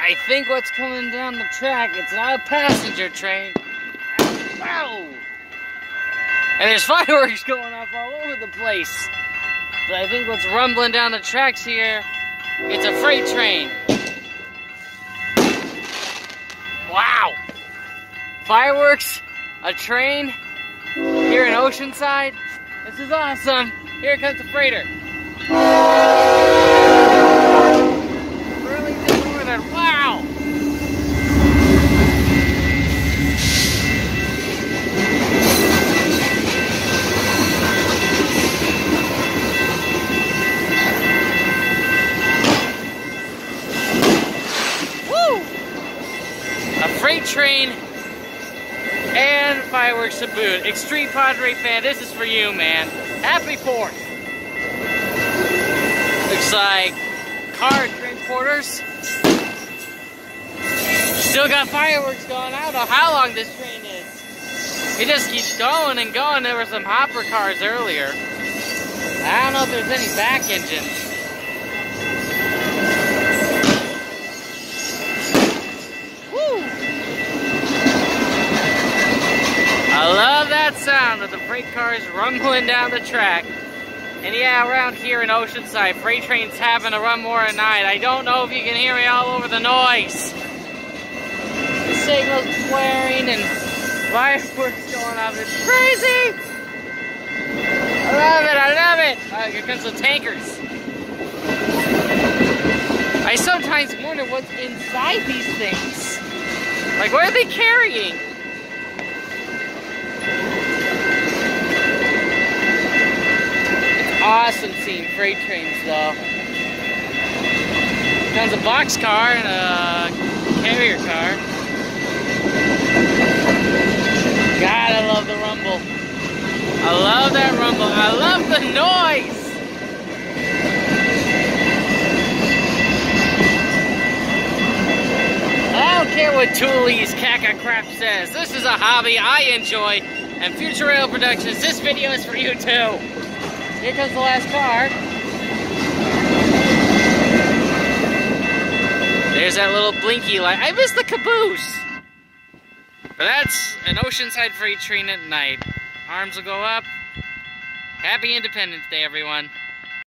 I think what's coming down the track, it's not a passenger train. Wow! And there's fireworks going off all over the place. But I think what's rumbling down the tracks here, it's a freight train. Wow! Fireworks, a train, here in Oceanside. This is awesome. Here comes the freighter. Burlington Northern, wow! Woo! A freight train and fireworks to boot. Extreme Padre fan, this is for you, man. Happy 4th. Looks like car transporters. Still got fireworks going. I don't know how long this train is. It just keeps going and going. There were some hopper cars earlier. I don't know if there's any back engines. I love that sound of the freight cars rumbling down the track. And yeah, around here in Oceanside, freight trains having to run more at night. I don't know if you can hear me all over the noise. The signals blaring and fireworks going off. It's crazy! I love it, I love it! Here comes the tankers. I sometimes wonder what's inside these things. Like, what are they carrying? Awesome seeing freight trains though. Comes a boxcar and a carrier car. God, I love the rumble. I love that rumble. I love the noise. I don't care what Tooley's Caca Crap says. This is a hobby I enjoy. And Future Rail Productions, this video is for you too. Here comes the last car. There's that little blinky light. I missed the caboose. But that's an Oceanside freight train at night. Arms will go up. Happy Independence Day, everyone.